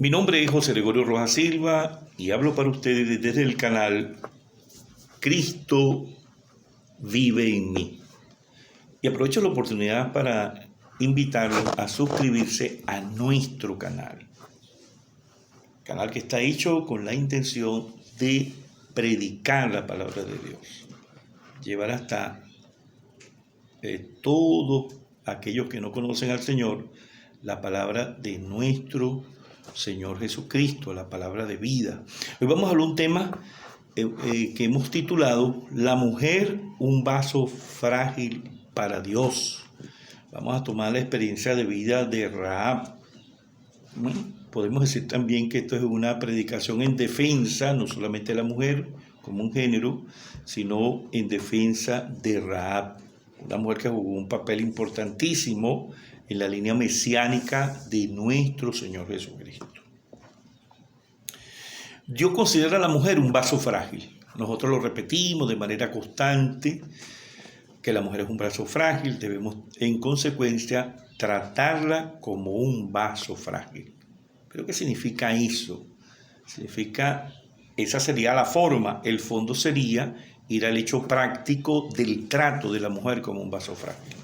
Mi nombre es José Gregorio Rojas Silva y hablo para ustedes desde el canal Cristo vive en mí. Y aprovecho la oportunidad para invitarlos a suscribirse a nuestro canal. Canal que está hecho con la intención de predicar la palabra de Dios. Llevar hasta todos aquellos que no conocen al Señor la palabra de nuestro Señor Jesucristo, la palabra de vida. Hoy vamos a hablar de un tema que hemos titulado La mujer, un vaso frágil para Dios. Vamos a tomar la experiencia de vida de Rahab. Podemos decir también que esto es una predicación en defensa, no solamente de la mujer como un género, sino en defensa de Rahab, una mujer que jugó un papel importantísimo en la línea mesiánica de nuestro Señor Jesucristo. Dios considera a la mujer un vaso frágil. Nosotros lo repetimos de manera constante, que la mujer es un vaso frágil. Debemos, en consecuencia, tratarla como un vaso frágil. ¿Pero qué significa eso? Significa, esa sería la forma. El fondo sería ir al hecho práctico del trato de la mujer como un vaso frágil.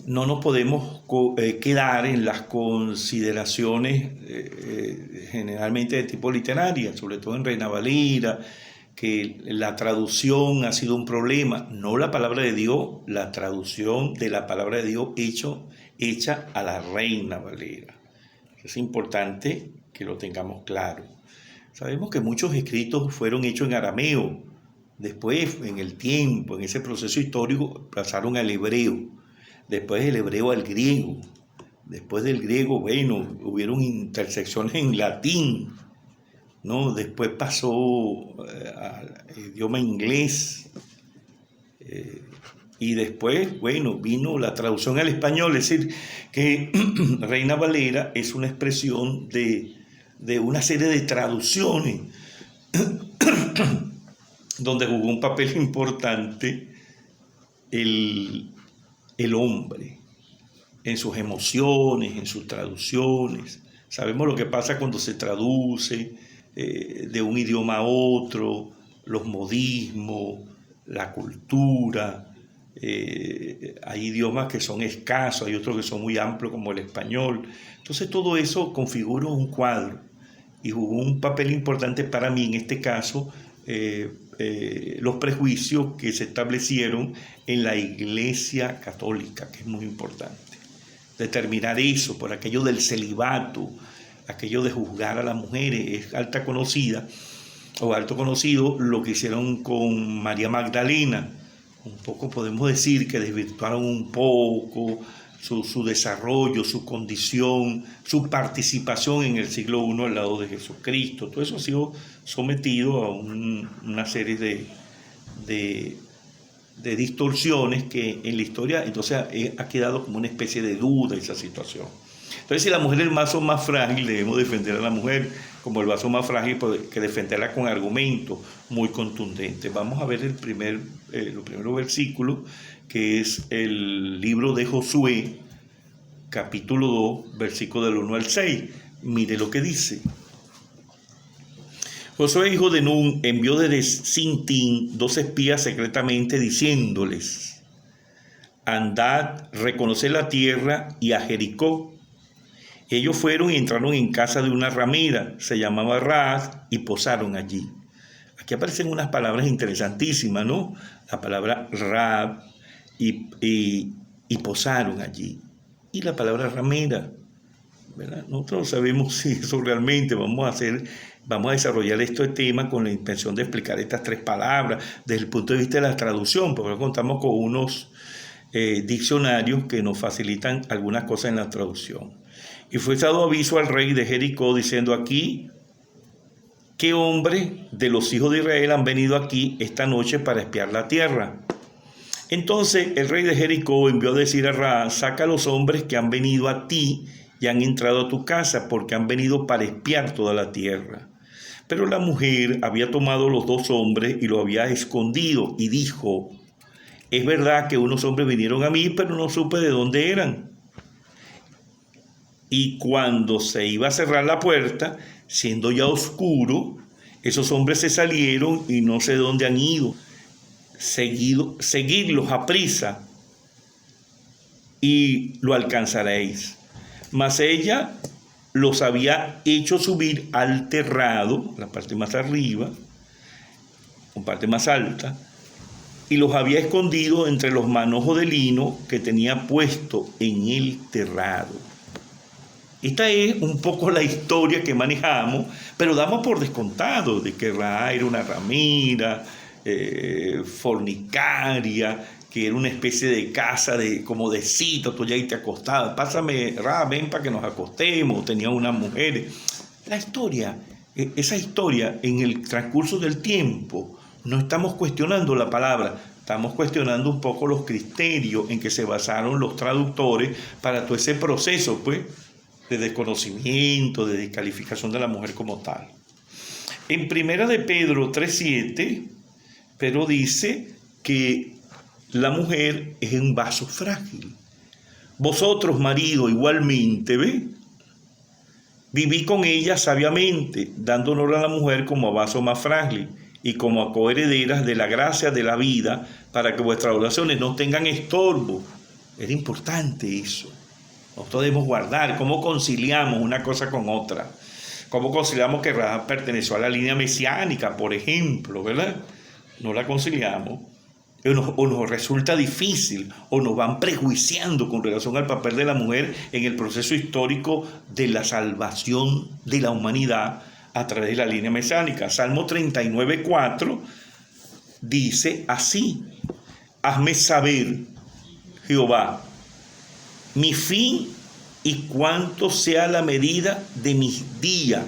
No nos podemos quedar en las consideraciones generalmente de tipo literaria, sobre todo en Reina Valera, que la traducción ha sido un problema. No la palabra de Dios, la traducción de la palabra de Dios hecha a la Reina Valera. Es importante que lo tengamos claro. Sabemos que muchos escritos fueron hechos en arameo. Después, en el tiempo, en ese proceso histórico, pasaron al hebreo. Después del hebreo al griego. Después del griego, bueno, hubieron intersecciones en latín, ¿no? Después pasó al idioma inglés. Y después, bueno, vino la traducción al español. Es decir, que Reina Valera es una expresión de una serie de traducciones donde jugó un papel importante el hombre, en sus emociones, en sus traducciones. Sabemos lo que pasa cuando se traduce de un idioma a otro, los modismos, la cultura. Hay idiomas que son escasos, hay otros que son muy amplios como el español. Entonces todo eso configura un cuadro y jugó un papel importante para mí en este caso. Los prejuicios que se establecieron en la Iglesia Católica, que es muy importante. Determinar eso, por aquello del celibato, aquello de juzgar a las mujeres, es alta conocida, o alto conocido lo que hicieron con María Magdalena. Un poco podemos decir que desvirtuaron un poco su desarrollo, su condición, su participación en el siglo I al lado de Jesucristo. Todo eso ha sido sometido a una serie de distorsiones que en la historia entonces ha quedado como una especie de duda esa situación. Entonces, si la mujer es el vaso más frágil, debemos defender a la mujer como el vaso más frágil, que defenderla con argumentos muy contundentes. Vamos a ver los primeros versículos, que es el libro de Josué, capítulo 2, versículo del 1 al 6. Mire lo que dice. Josué, hijo de Nun, envió desde Sintín 2 espías secretamente diciéndoles: andad, reconoced la tierra y a Jericó. Ellos fueron y entraron en casa de una ramera, se llamaba Rahab, y posaron allí. Aquí aparecen unas palabras interesantísimas, ¿no? La palabra Rahab y posaron allí. Y la palabra ramera, ¿verdad? Nosotros no sabemos si eso realmente vamos a desarrollar este tema con la intención de explicar estas 3 palabras desde el punto de vista de la traducción, porque contamos con unos diccionarios que nos facilitan algunas cosas en la traducción. Y fue dado aviso al rey de Jericó diciendo: aquí, ¿qué hombre de los hijos de Israel han venido aquí esta noche para espiar la tierra? Entonces el rey de Jericó envió a decir a Rahab: saca a los hombres que han venido a ti y han entrado a tu casa, porque han venido para espiar toda la tierra. Pero la mujer había tomado los 2 hombres y lo había escondido, y dijo: es verdad que unos hombres vinieron a mí, pero no supe de dónde eran. Y cuando se iba a cerrar la puerta, siendo ya oscuro, esos hombres se salieron y no sé dónde han ido. Seguidlos a prisa y lo alcanzaréis. Mas ella los había hecho subir al terrado, la parte más arriba, la parte más alta, y los había escondido entre los manojos de lino que tenía puesto en el terrado. Esta es un poco la historia que manejamos, pero damos por descontado de que Rahab era una ramera, fornicaria, que era una especie de casa como de cita, tú ya ahí te acostabas, pásame, Rahab, ven para que nos acostemos, tenía unas mujeres. La historia, esa historia en el transcurso del tiempo, no estamos cuestionando la palabra, estamos cuestionando un poco los criterios en que se basaron los traductores para todo ese proceso, pues, de desconocimiento, de descalificación de la mujer como tal. En Primera de Pedro 3:7, Pedro dice que la mujer es un vaso frágil. Vosotros, marido, igualmente, viví con ella sabiamente, dando honor a la mujer como a vaso más frágil y como a coherederas de la gracia de la vida, para que vuestras oraciones no tengan estorbo. Era importante eso. Nosotros debemos guardar cómo conciliamos una cosa con otra. Cómo conciliamos que Rahab perteneció a la línea mesiánica, por ejemplo, ¿verdad? No la conciliamos. O nos resulta difícil, o nos van prejuiciando con relación al papel de la mujer en el proceso histórico de la salvación de la humanidad a través de la línea mesiánica. Salmo 39:4 dice así: hazme saber, Jehová, mi fin y cuánto sea la medida de mis días,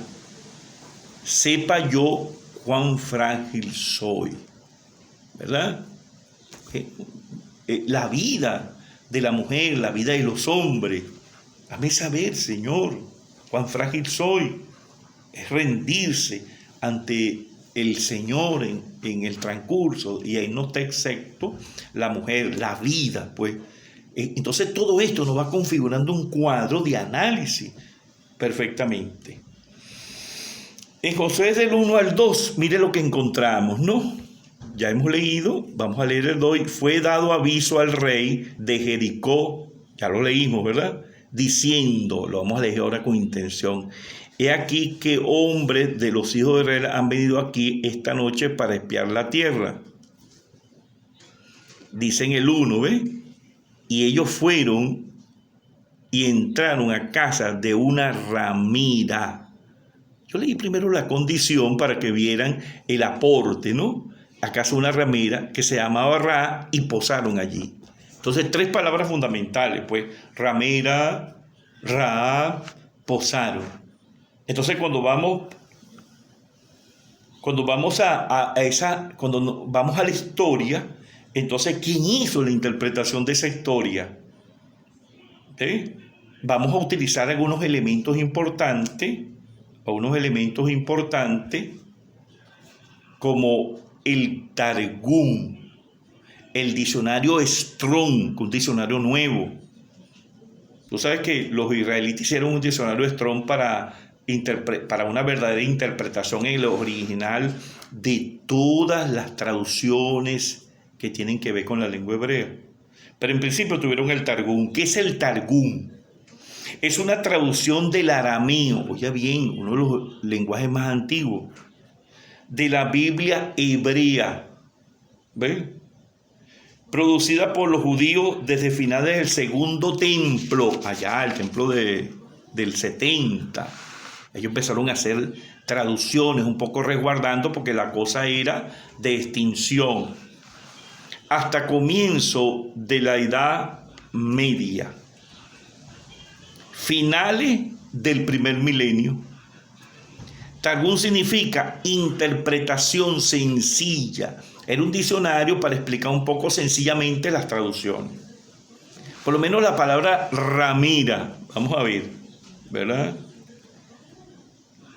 sepa yo cuán frágil soy. ¿Verdad? La vida de la mujer, la vida de los hombres. Hazme saber, Señor, cuán frágil soy. Es rendirse ante el Señor en el transcurso, y ahí no está excepto la mujer, la vida, pues. Entonces todo esto nos va configurando un cuadro de análisis perfectamente. En Josué del 1 al 2, mire lo que encontramos, ¿no? Ya hemos leído, vamos a leer el 2. Fue dado aviso al rey de Jericó, ya lo leímos, ¿verdad? Diciendo, lo vamos a leer ahora con intención: he aquí que hombres de los hijos de Israel han venido aquí esta noche para espiar la tierra. Dice en el 1, ¿ves? Y ellos fueron y entraron a casa de una ramera. Yo leí primero la condición para que vieran el aporte, ¿no? A casa de una ramera que se llamaba Rahab, y posaron allí. Entonces, tres palabras fundamentales, pues: ramera, Rahab, posaron. Entonces, cuando vamos a la historia, entonces, ¿quién hizo la interpretación de esa historia? ¿Sí? Vamos a utilizar algunos elementos importantes, como el Targum, el diccionario Strong, un diccionario nuevo. Tú sabes que los israelitas hicieron un diccionario Strong para una verdadera interpretación en el original de todas las traducciones que tienen que ver con la lengua hebrea. Pero en principio tuvieron el Targum. ¿Qué es el Targum? Es una traducción del arameo, oye bien, uno de los lenguajes más antiguos, de la Biblia hebrea, ¿ves? Producida por los judíos desde finales del segundo templo, allá el templo del 70. Ellos empezaron a hacer traducciones un poco resguardando, porque la cosa era de extinción, hasta comienzo de la Edad Media, finales del primer milenio. Targum significa interpretación sencilla. Era un diccionario para explicar un poco sencillamente las traducciones. Por lo menos la palabra ramera, vamos a ver, ¿verdad?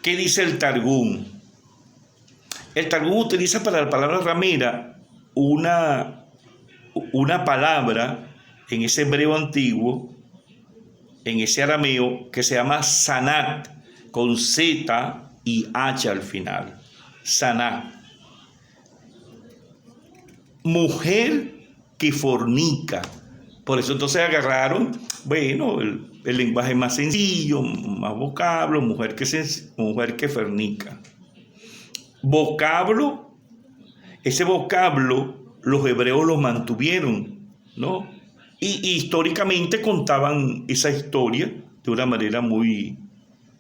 ¿Qué dice el Targum? El Targum utiliza para la palabra ramera una palabra en ese hebreo antiguo en ese arameo que se llama sanat, con Z y H al final. Sanat. Mujer que fornica. Por eso entonces agarraron, bueno, el lenguaje más sencillo, más vocablo, mujer que fornica. Vocablo, ese vocablo los hebreos lo mantuvieron, ¿no? Y históricamente contaban esa historia de una manera muy,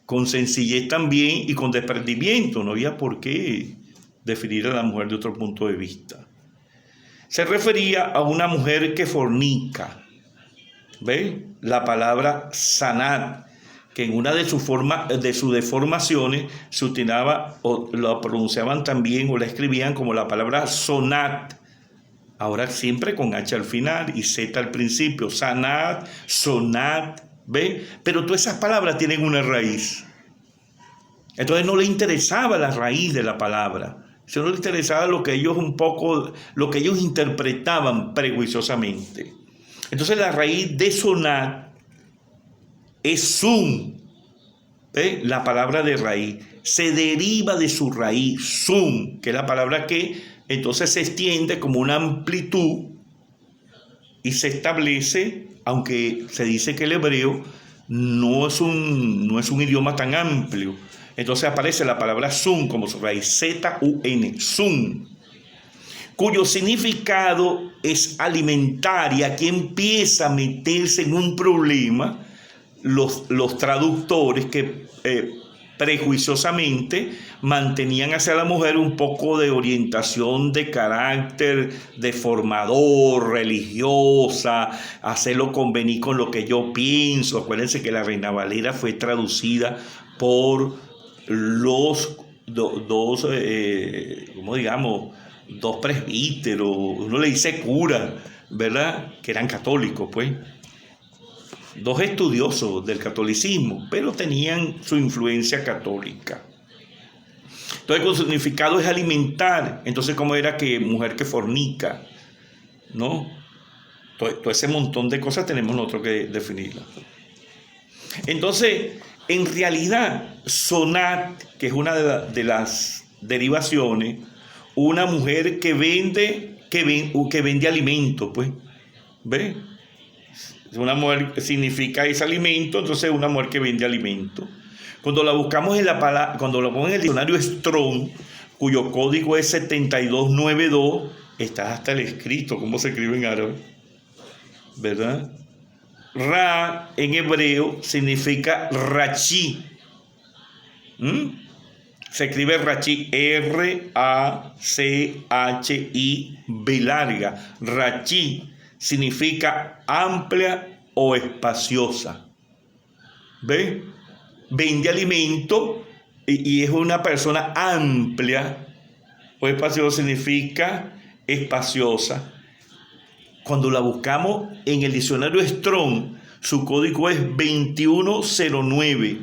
con sencillez también y con desprendimiento. No había por qué definir a la mujer de otro punto de vista. Se refería a una mujer que fornica. ¿Ve? La palabra sanat, que en una de sus deformaciones se utilizaba o la pronunciaban también o la escribían como la palabra sonat. Ahora siempre con H al final y Z al principio. Sanat, sonat, ¿ve? Pero todas esas palabras tienen una raíz. Entonces no le interesaba la raíz de la palabra. Sino le interesaba lo que ellos interpretaban prejuiciosamente. Entonces la raíz de sonat es sum. ¿Ve? La palabra de raíz se deriva de su raíz, sum, que es la palabra que entonces se extiende como una amplitud y se establece, aunque se dice que el hebreo no es un idioma tan amplio. Entonces aparece la palabra sum como su raíz, Z-U-N, sum, cuyo significado es alimentar, y aquí empieza a meterse en un problema los traductores que prejuiciosamente mantenían hacia la mujer un poco de orientación de carácter, de formador, religiosa, hacerlo convenir con lo que yo pienso. Acuérdense que la Reina Valera fue traducida por los dos presbíteros, uno le dice cura, ¿verdad? Que eran católicos, pues. Dos estudiosos del catolicismo, pero tenían su influencia católica. Entonces, el significado es alimentar. Entonces, ¿cómo era que mujer que fornica? ¿No? Todo ese montón de cosas tenemos nosotros que definirlas. Entonces, en realidad, sonat, que es una de las derivaciones, una mujer que vende alimentos, pues, ¿ve? Una mujer significa ese alimento, entonces una mujer que vende alimento. Cuando la buscamos cuando lo ponemos en el diccionario Strong, cuyo código es 7292, está hasta el escrito, cómo se escribe en árabe, ¿verdad? Ra en hebreo significa rachi. Se escribe rachi, R-A-C-H-I, B larga. Rachi significa amplia o espaciosa. ¿Ve? Vende alimento y es una persona amplia o espaciosa, significa espaciosa. Cuando la buscamos en el diccionario Strong, su código es 2109,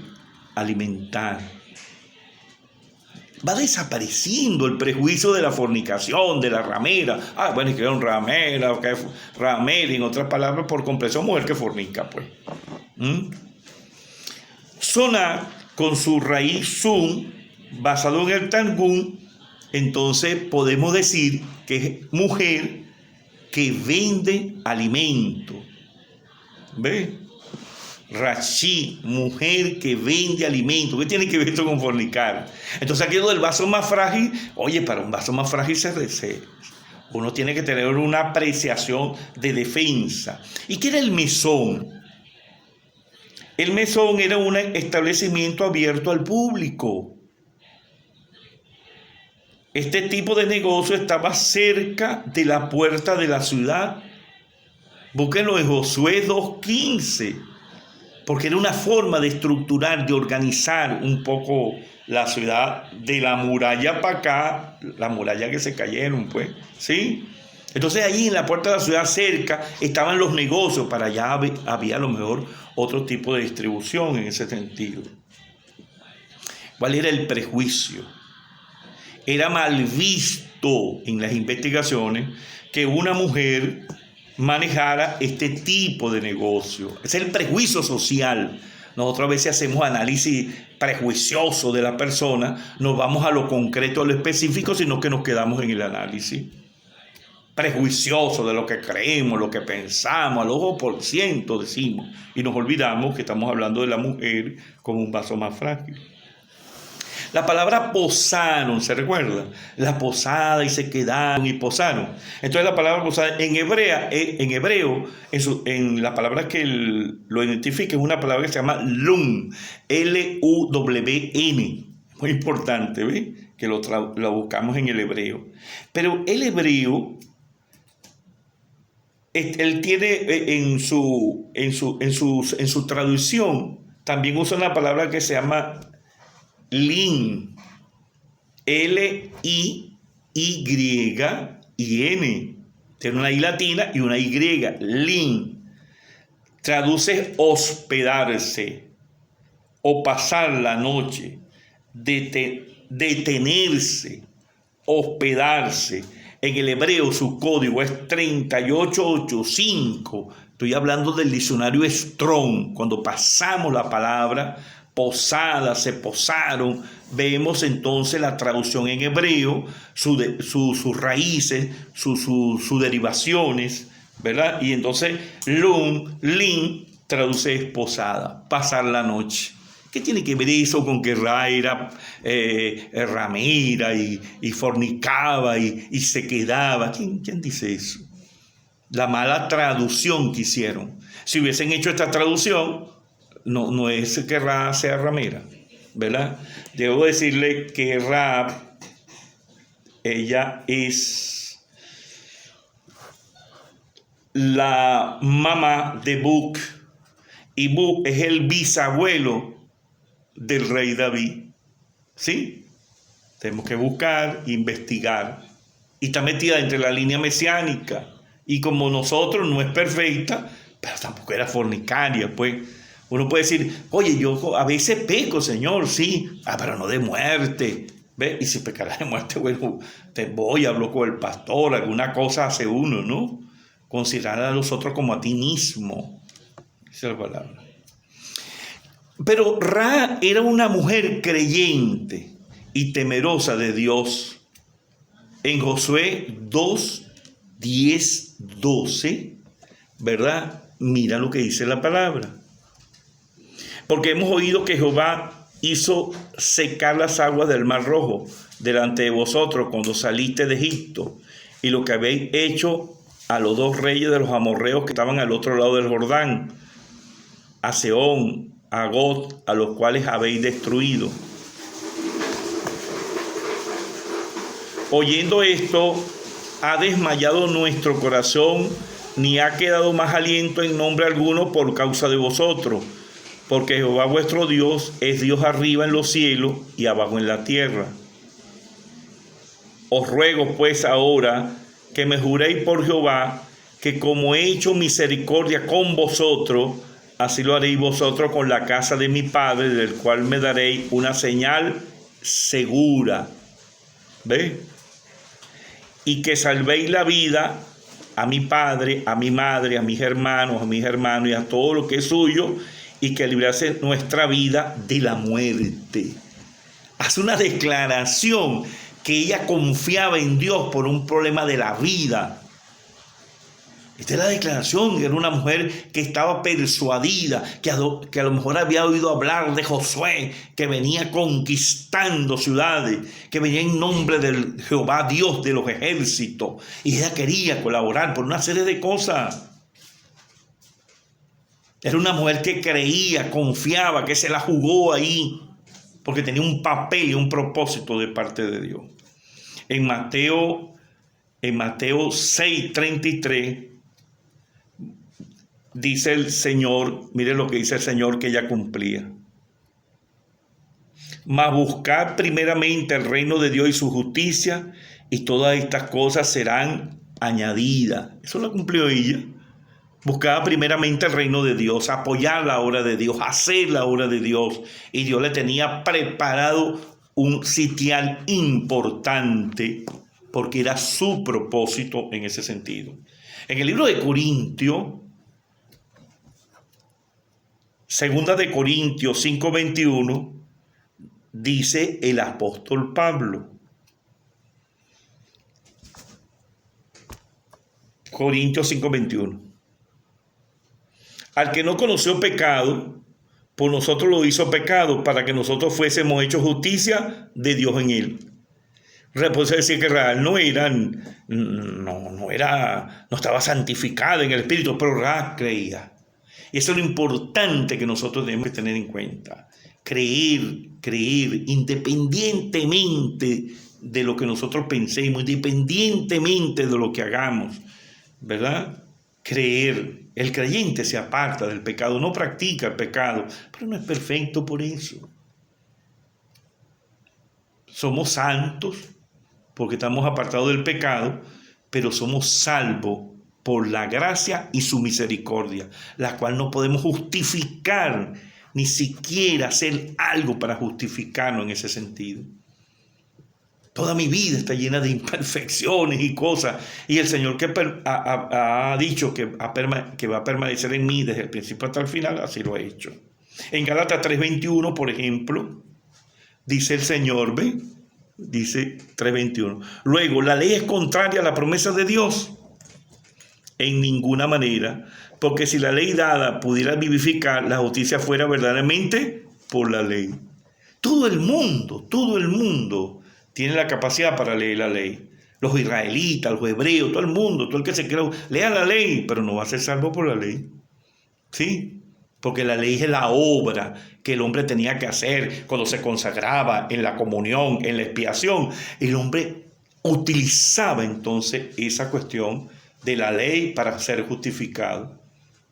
alimentar. Va desapareciendo el prejuicio de la fornicación, de la ramera. Bueno, es que era un ramera, que es ramera, en otras palabras, por completo, mujer que fornica, pues. Sonat, con su raíz sum, basado en el Targum, entonces podemos decir que es mujer que vende alimento. ¿Ve? Rashi, mujer que vende alimento. ¿Qué tiene que ver esto con fornicar? Entonces aquí lo del vaso más frágil, para un vaso más frágil uno tiene que tener una apreciación de defensa. ¿Y qué era el mesón? El mesón era un establecimiento abierto al público. Este tipo de negocio estaba cerca de la puerta de la ciudad. Búsquenlo en Josué 2:15. Porque era una forma de estructurar, de organizar un poco la ciudad, de la muralla para acá, la muralla que se cayeron, pues, ¿sí? Entonces allí en la puerta de la ciudad cerca estaban los negocios, para allá había a lo mejor otro tipo de distribución en ese sentido. ¿Cuál era el prejuicio? Era mal visto en las investigaciones que una mujer manejara este tipo de negocio. Es el prejuicio social. Nosotros a veces hacemos análisis prejuicioso de la persona, no vamos a lo concreto, a lo específico, sino que nos quedamos en el análisis prejuicioso de lo que creemos, lo que pensamos, al ojo por ciento decimos, y nos olvidamos que estamos hablando de la mujer como un vaso más frágil. La palabra posaron, ¿se recuerda? La posada, y se quedaron y posaron. Entonces la palabra posada en hebreo, en la palabra que lo identifica, es una palabra que se llama lun, L-U-W-N. Muy importante, ¿ves? Que lo buscamos en el hebreo. Pero el hebreo, él tiene en su traducción, también usa una palabra que se llama lin, L-I-Y-I-N. Tiene una I latina y una Y, lin. Traduce hospedarse o pasar la noche, detenerse, hospedarse. En el hebreo su código es 3885. Estoy hablando del diccionario Strong. Cuando pasamos la palabra posada, se posaron, vemos entonces la traducción en hebreo, sus raíces, sus derivaciones, ¿verdad? Y entonces lin traduce posada, pasar la noche. ¿Qué tiene que ver eso con que Ra era ramera y fornicaba y se quedaba? ¿Quién dice eso? La mala traducción que hicieron. Si hubiesen hecho esta traducción, no es que Ra sea ramera, ¿verdad? Debo decirle que Ra, ella es la mamá de Buc, y Buc es el bisabuelo del rey David. ¿Sí? Tenemos que buscar, investigar. Y está metida entre la línea mesiánica. Y como nosotros no es perfecta, pero tampoco era fornicaria, pues. Uno puede decir, oye, yo a veces peco, Señor, sí, pero no de muerte. ¿Ve? Y si pecará de muerte, bueno, te voy, hablo con el pastor, alguna cosa hace uno, ¿no? Considerar a los otros como a ti mismo. Esa es la palabra. Pero Ra era una mujer creyente y temerosa de Dios. En Josué 2, 10, 12, ¿verdad? Mira lo que dice la palabra. Porque hemos oído que Jehová hizo secar las aguas del Mar Rojo delante de vosotros cuando saliste de Egipto, y lo que habéis hecho a los dos reyes de los amorreos que estaban al otro lado del Jordán, a Sehón, a God, a los cuales habéis destruido. Oyendo esto, ha desmayado nuestro corazón, ni ha quedado más aliento en nombre alguno por causa de vosotros, porque Jehová vuestro Dios es Dios arriba en los cielos y abajo en la tierra. Os ruego pues ahora que me juréis por Jehová, que como he hecho misericordia con vosotros, así lo haréis vosotros con la casa de mi padre, del cual me daréis una señal segura. ¿Ve? Y que salvéis la vida a mi padre, a mi madre, a mis hermanos y a todo lo que es suyo, y que librase nuestra vida de la muerte. Hace una declaración que ella confiaba en Dios por un problema de la vida. Esta es la declaración. Era una mujer que estaba persuadida, que a lo mejor había oído hablar de Josué, que venía conquistando ciudades, que venía en nombre del Jehová Dios de los ejércitos, y ella quería colaborar por una serie de cosas. Era una mujer que creía, confiaba, que se la jugó ahí, porque tenía un papel y un propósito de parte de Dios. En Mateo 6:33 dice el Señor, mire lo que dice el Señor que ella cumplía. Mas buscad primeramente el reino de Dios y su justicia, y todas estas cosas serán añadidas. Eso lo cumplió ella. Buscaba primeramente el reino de Dios, apoyar la obra de Dios, hacer la obra de Dios. Y Dios le tenía preparado un sitial importante, porque era su propósito en ese sentido. En el libro de Corintios, segunda de Corintios 5:21, dice el apóstol Pablo. Corintios 5:21. Al que no conoció pecado, por nosotros lo hizo pecado, para que nosotros fuésemos hechos justicia de Dios en él. Puede decir que Rahab no estaba santificada en el espíritu, pero Rahab creía. Y eso es lo importante que nosotros tenemos que tener en cuenta. Creer, independientemente de lo que nosotros pensemos, independientemente de lo que hagamos, ¿verdad? Creer. El creyente se aparta del pecado, no practica el pecado, pero no es perfecto por eso. Somos santos porque estamos apartados del pecado, pero somos salvos por la gracia y su misericordia, la cual no podemos justificar, ni siquiera hacer algo para justificarnos en ese sentido. Toda mi vida está llena de imperfecciones y cosas, y el Señor que ha dicho que va a permanecer en mí desde el principio hasta el final, así lo ha hecho. En Gálatas 3:21, por ejemplo, dice el Señor, ¿ve? Dice 3:21. Luego, la ley es contraria a la promesa de Dios. En ninguna manera, porque si la ley dada pudiera vivificar, la justicia fuera verdaderamente por la ley. Todo el mundo tiene la capacidad para leer la ley. Los israelitas, los hebreos, todo el mundo, todo el que se crea, lea la ley, pero no va a ser salvo por la ley. ¿Sí? Porque la ley es la obra que el hombre tenía que hacer cuando se consagraba en la comunión, en la expiación. El hombre utilizaba entonces esa cuestión de la ley para ser justificado.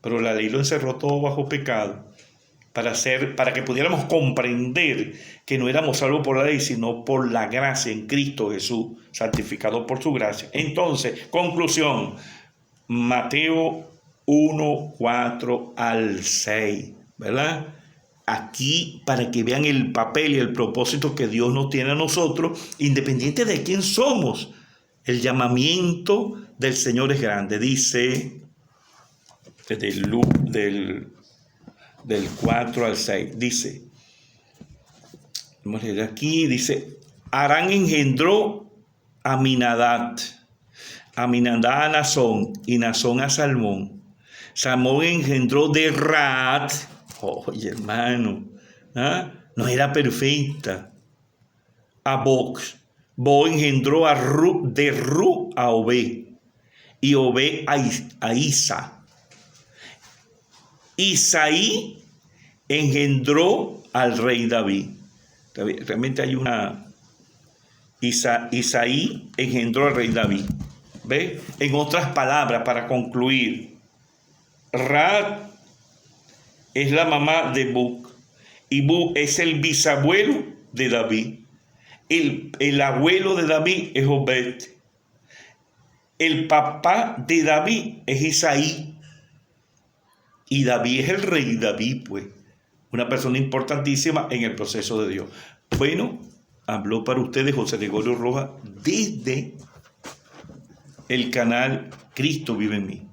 Pero la ley lo encerró todo bajo pecado. Para que pudiéramos comprender que no éramos salvos por la ley, sino por la gracia en Cristo Jesús, santificado por su gracia. Entonces, conclusión, Mateo 1:4-6, ¿verdad? Aquí, para que vean el papel y el propósito que Dios nos tiene a nosotros, independiente de quién somos, el llamamiento del Señor es grande. Dice, del 4-6, dice, vamos a leer aquí, dice, Arán engendró a Aminadab a Nazón, y Nazón a Salmón. Salmón engendró de Rahab, oye hermano, no era perfecta, a Boc. Boc engendró de Ru a Obed, y Obed a Isa. Isaí engendró al rey David. Realmente hay una... Isaí engendró al rey David. ¿Ve? En otras palabras, para concluir, Rahab es la mamá de Boc, y Boc es el bisabuelo de David. El abuelo de David es Obed. El papá de David es Isaí. Y David es el rey David, pues, una persona importantísima en el proceso de Dios. Bueno, habló para ustedes José Gregorio Rojas desde el canal Cristo Vive en Mí.